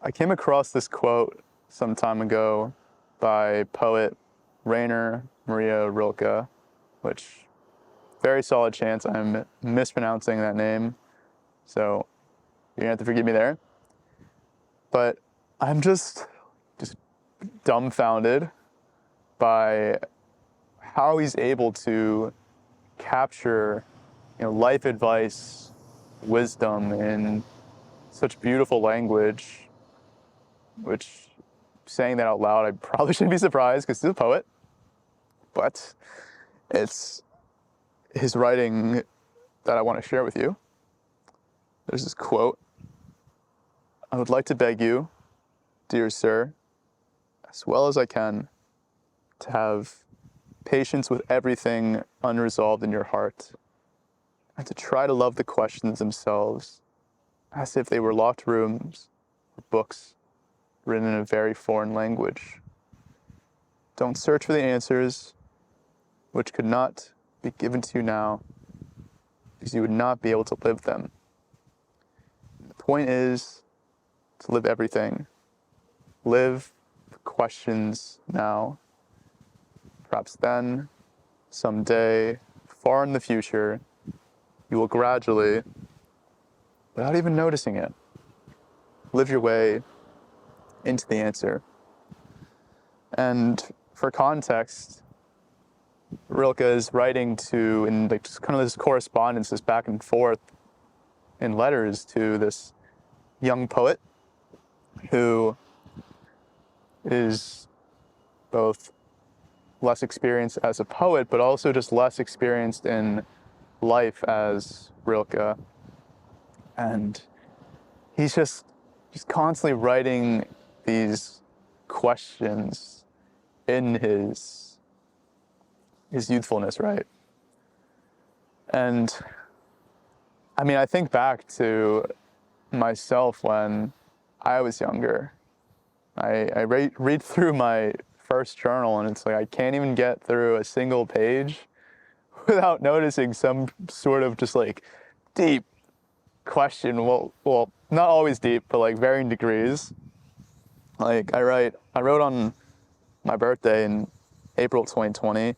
I came across this quote some time ago by poet Rainer Maria Rilke, which very solid chance I'm mispronouncing that name, so you're gonna have to forgive me there. But I'm just dumbfounded by how he's able to capture, life advice, wisdom in such beautiful language, which, saying that out loud, I probably shouldn't be surprised because he's a poet, but it's his writing that I want to share with you. There's this quote: "I would like to beg you, dear sir, as well as I can, to have patience with everything unresolved in your heart, and to try to love the questions themselves as if they were locked rooms or books written in a very foreign language. Don't search for the answers which could not be given to you now, because you would not be able to live them. The point is to live everything. Live the questions now. Perhaps then, someday, far in the future, you will gradually, without even noticing it, live your way into the answer." And for context, Rilke is writing to, in just kind of this correspondence, this back and forth in letters to this young poet who is both less experienced as a poet, but also just less experienced in life as Rilke. And he's just constantly writing these questions in his youthfulness, right? And I mean, I think back to myself when I was younger. I read through my first journal, and it's like I can't even get through a single page without noticing some sort of just like deep question. Well, not always deep, but like varying degrees. Like I wrote on my birthday in April 2020,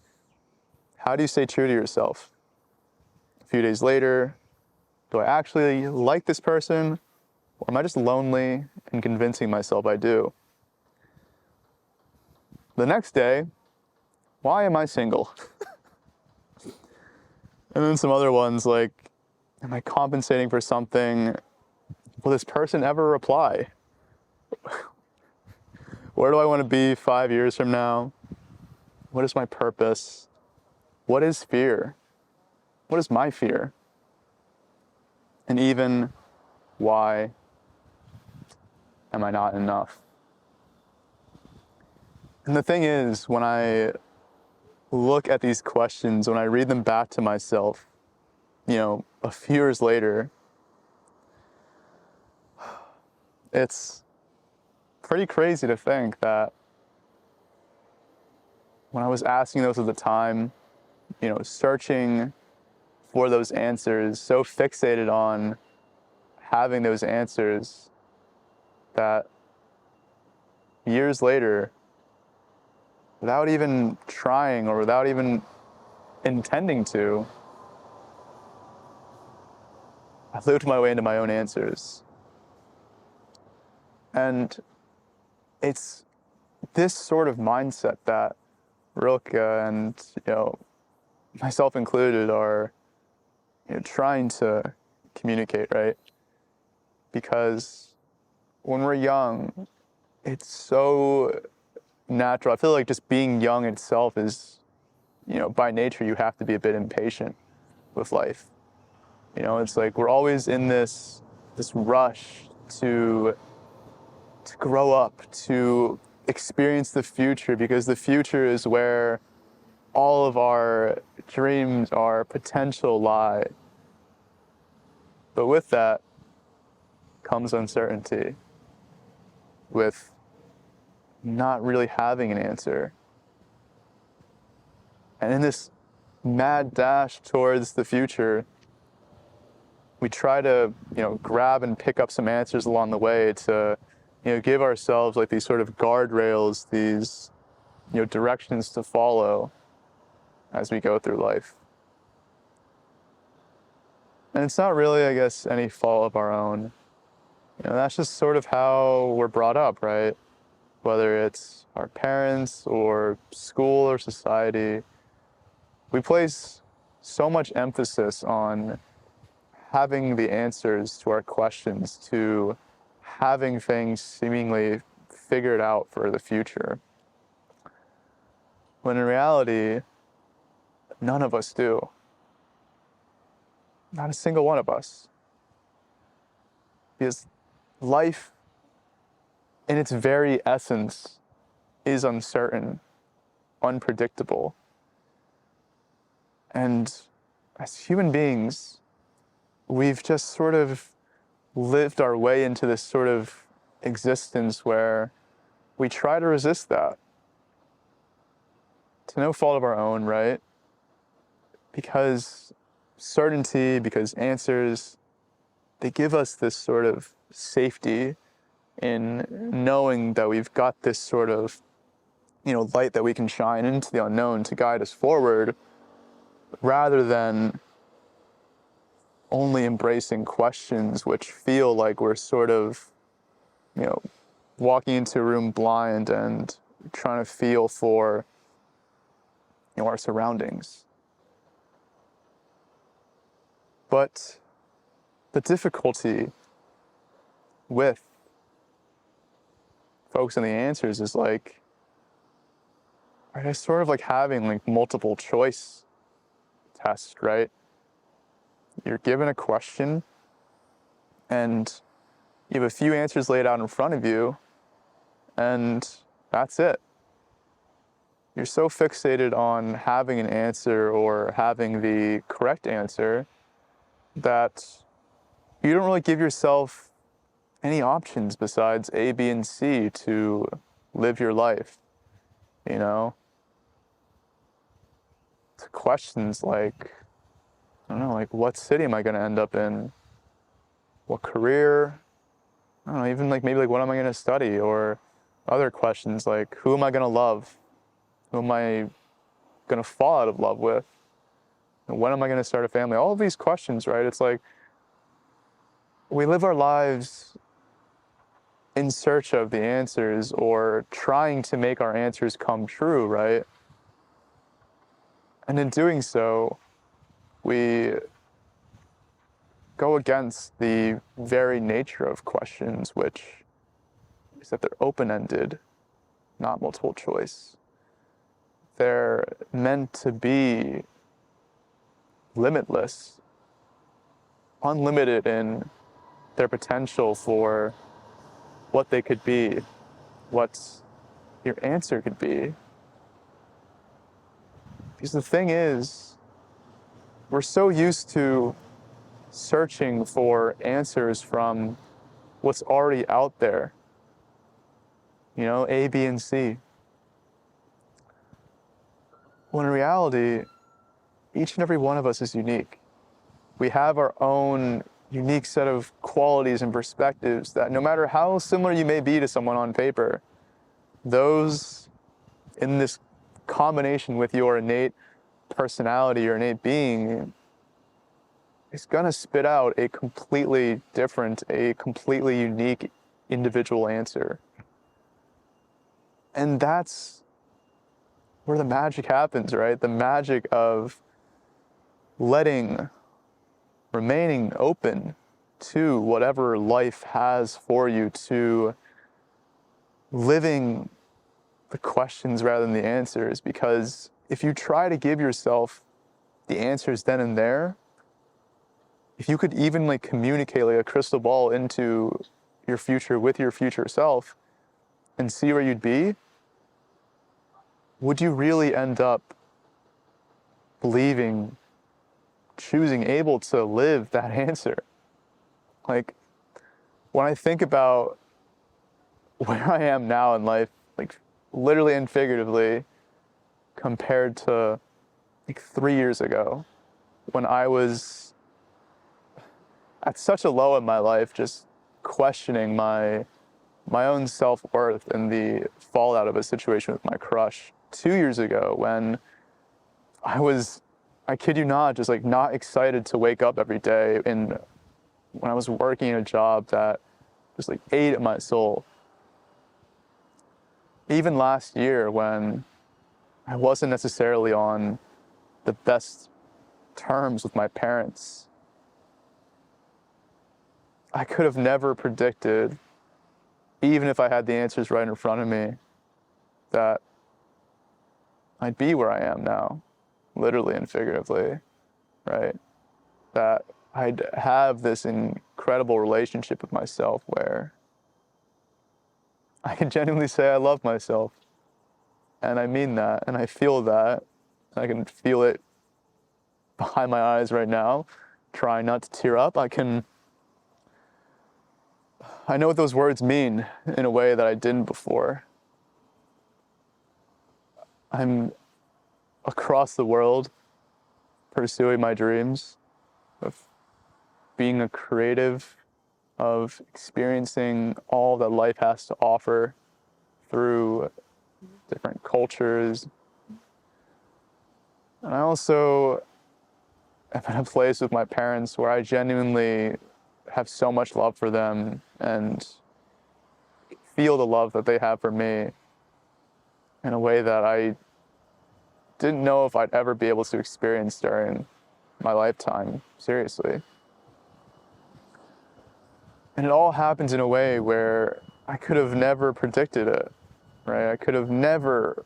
"How do you stay true to yourself?" A few days later, "Do I actually like this person, or am I just lonely and convincing myself I do?" The next day, "Why am I single?" And then some other ones like, "Am I compensating for something? Will this person ever reply? Where do I want to be 5 years from now? What is my purpose? What is fear? What is my fear? And even, why am I not enough?" And the thing is, when I look at these questions, when I read them back to myself, a few years later, it's pretty crazy to think that when I was asking those at the time, searching for those answers, so fixated on having those answers, that years later, without even trying or without even intending to, I lived my way into my own answers. And it's this sort of mindset that Rilke and, myself included, are trying to communicate, right? Because when we're young, it's so natural. I feel like just being young itself is, by nature, you have to be a bit impatient with life. It's like we're always in this rush to grow up, to experience the future, because the future is where all of our dreams, our potential lie. But with that comes uncertainty, with not really having an answer. And in this mad dash towards the future, we try to, grab and pick up some answers along the way to give ourselves like these sort of guardrails, these, directions to follow as we go through life. And it's not really, I guess, any fault of our own. That's just sort of how we're brought up, right? Whether it's our parents or school or society, we place so much emphasis on having the answers to our questions, to having things seemingly figured out for the future. When in reality, none of us do. Not a single one of us. Because life, in its very essence, is uncertain, unpredictable. And as human beings, we've just sort of lived our way into this sort of existence where we try to resist that. To no fault of our own, right? Because certainty, because answers, they give us this sort of safety in knowing that we've got this sort of, light that we can shine into the unknown to guide us forward, rather than only embracing questions which feel like we're sort of, walking into a room blind and trying to feel for, our surroundings. But the difficulty with focusing on the answers is like, it's sort of like having like multiple choice test, right? You're given a question and you have a few answers laid out in front of you, and that's it. You're so fixated on having an answer or having the correct answer that you don't really give yourself any options besides A, B, and C to live your life, To questions like, I don't know, like what city am I going to end up in? What career? I don't know, even like maybe like what am I going to study? Or other questions like, who am I going to love? Who am I going to fall out of love with? And when am I going to start a family? All of these questions, right? It's like we live our lives in search of the answers or trying to make our answers come true, right? And in doing so, we go against the very nature of questions, which is that they're open-ended, not multiple choice. They're meant to be limitless, unlimited in their potential for what they could be, what your answer could be. Because the thing is, we're so used to searching for answers from what's already out there, A, B, and C. When in reality, each and every one of us is unique. We have our own unique set of qualities and perspectives that no matter how similar you may be to someone on paper, those in this combination with your innate personality, your innate being, is gonna spit out a completely different, a completely unique individual answer. And that's where the magic happens, right? The magic of remaining open to whatever life has for you, to living the questions rather than the answers. Because if you try to give yourself the answers then and there, if you could even like communicate like a crystal ball into your future with your future self and see where you'd be, would you really end up believing, choosing, able to live that answer? Like, when I think about where I am now in life, like literally and figuratively, compared to like 3 years ago, when I was at such a low in my life, just questioning my my own self-worth and the fallout of a situation with my crush 2 years ago when I kid you not, just like not excited to wake up every day, and when I was working a job that just like ate at my soul. Even last year when I wasn't necessarily on the best terms with my parents, I could have never predicted, even if I had the answers right in front of me, that I'd be where I am now, literally and figuratively, right? That I'd have this incredible relationship with myself where I can genuinely say I love myself. And I mean that, and I feel that. I can feel it behind my eyes right now, trying not to tear up. I know what those words mean in a way that I didn't before. I'm across the world pursuing my dreams of being a creative, of experiencing all that life has to offer through different cultures. And I also am in a place with my parents where I genuinely have so much love for them and feel the love that they have for me in a way that I didn't know if I'd ever be able to experience during my lifetime, seriously. And it all happens in a way where I could have never predicted it, right? I could have never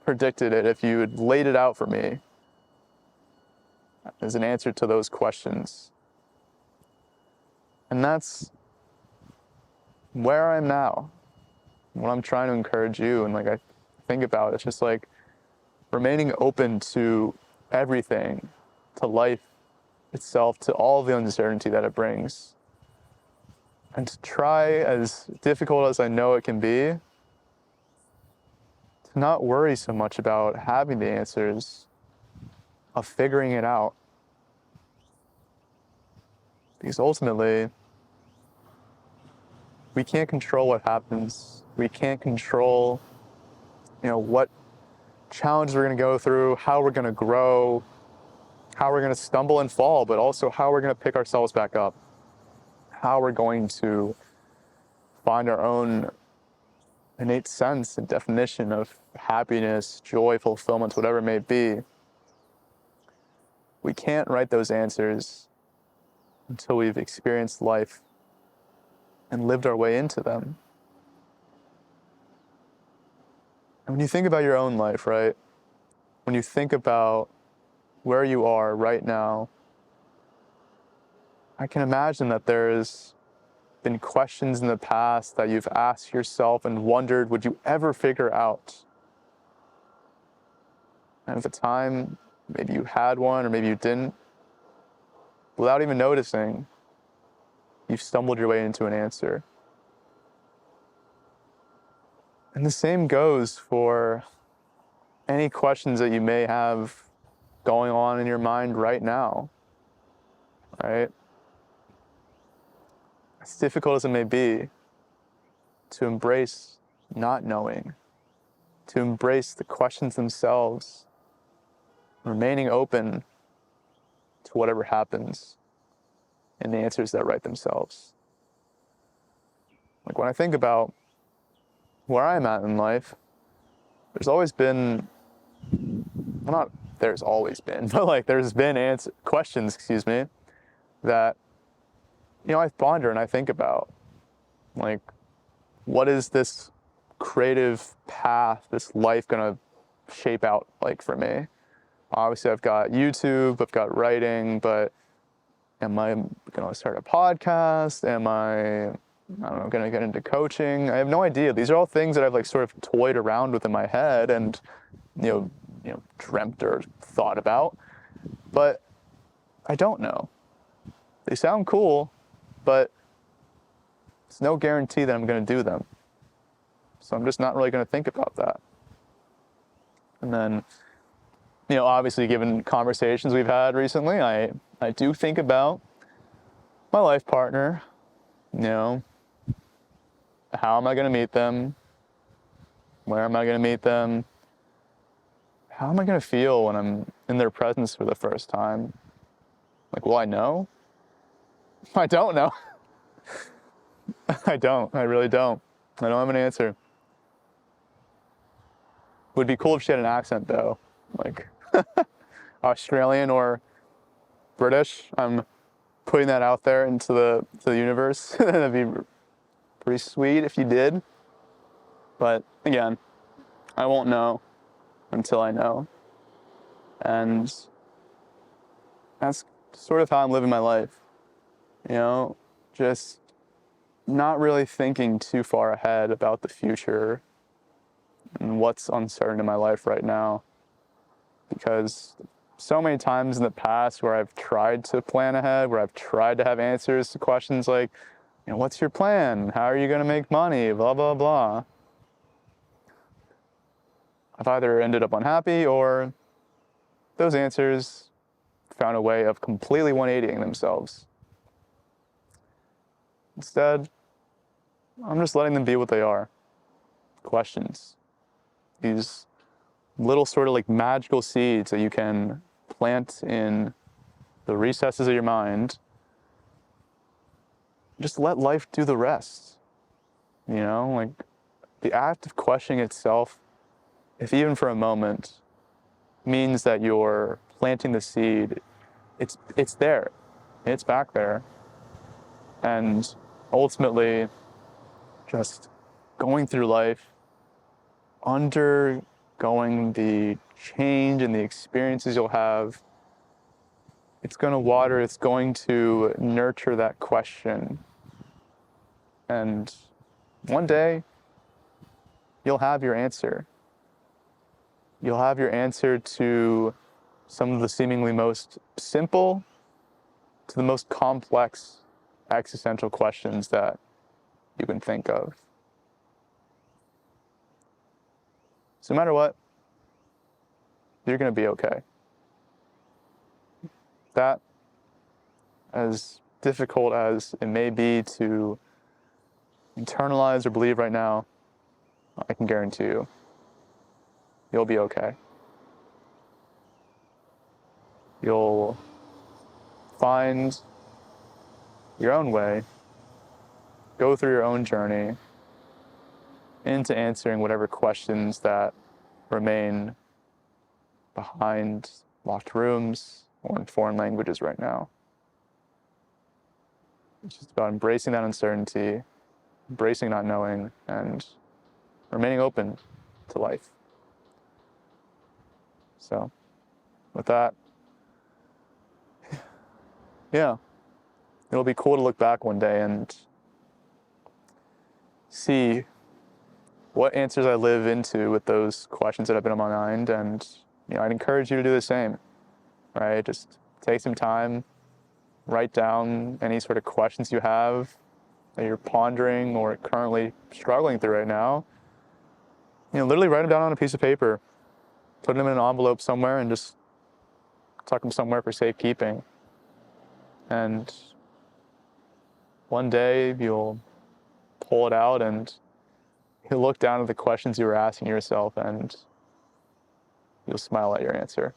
predicted it if you had laid it out for me as an answer to those questions. And that's where I'm now. What I'm trying to encourage you, and like I think about, it's just like remaining open to everything, to life itself, to all the uncertainty that it brings. And to try, as difficult as I know it can be, to not worry so much about having the answers, of figuring it out. Because ultimately, we can't control what happens. We can't control, what challenges we're going to go through, how we're going to grow, how we're going to stumble and fall, but also how we're going to pick ourselves back up, how we're going to find our own innate sense and definition of happiness, joy, fulfillment, whatever it may be. We can't write those answers until we've experienced life and lived our way into them. And when you think about your own life, right? When you think about where you are right now, I can imagine that there's been questions in the past that you've asked yourself and wondered, would you ever figure out? And at the time, maybe you had one or maybe you didn't. Without even noticing, you've stumbled your way into an answer. And the same goes for any questions that you may have going on in your mind right now, right? As difficult as it may be, to embrace not knowing, to embrace the questions themselves, remaining open to whatever happens and the answers that write themselves. Like when I think about where I'm at in life, there's always been, well, not there's always been, but like there's been questions, that, I ponder and I think about. Like, what is this creative path, this life gonna shape out like for me? Obviously, I've got YouTube, I've got writing, but am I gonna start a podcast? Am I don't know, gonna get into coaching? I have no idea. These are all things that I've like sort of toyed around with in my head and, dreamt or thought about, but I don't know. They sound cool, but it's no guarantee that I'm gonna do them. So I'm just not really gonna think about that. And then, obviously given conversations we've had recently, I do think about my life partner, How am I going to meet them? Where am I going to meet them? How am I going to feel when I'm in their presence for the first time? Like, will I know? I don't know. I don't. I really don't. I don't have an answer. Would be cool if she had an accent, though. Like, Australian or British. I'm putting that out there into the universe. That'd be pretty sweet if you did. But again, I won't know until I know. And that's sort of how I'm living my life. You know, just not really thinking too far ahead about the future and what's uncertain in my life right now. Because so many times in the past where I've tried to plan ahead, where I've tried to have answers to questions like, you know, what's your plan? How are you going to make money? Blah, blah, blah. I've either ended up unhappy or those answers found a way of completely 180ing themselves. Instead, I'm just letting them be what they are. Questions. These little sort of like magical seeds that you can plant in the recesses of your mind. Just let life do the rest. You know, like the act of questioning itself, if even for a moment, means that you're planting the seed. It's there. It's back there. And ultimately, just going through life, undergoing the change and the experiences you'll have, it's going to water, it's going to nurture that question. And one day, you'll have your answer. You'll have your answer to some of the seemingly most simple to the most complex existential questions that you can think of. So no matter what, you're going to be okay. That, as difficult as it may be to internalize or believe right now, I can guarantee you, you'll be okay. You'll find your own way, go through your own journey into answering whatever questions that remain behind locked rooms or in foreign languages right now. It's just about embracing that uncertainty, embracing not knowing, and remaining open to life. So, with that, yeah, it'll be cool to look back one day and see what answers I live into with those questions that have been on my mind. And, you know, I'd encourage you to do the same, right? Just take some time, write down any sort of questions you have that you're pondering or currently struggling through right now. You know, literally write them down on a piece of paper, put them in an envelope somewhere, and just tuck them somewhere for safekeeping. And one day you'll pull it out and you'll look down at the questions you were asking yourself and you'll smile at your answer.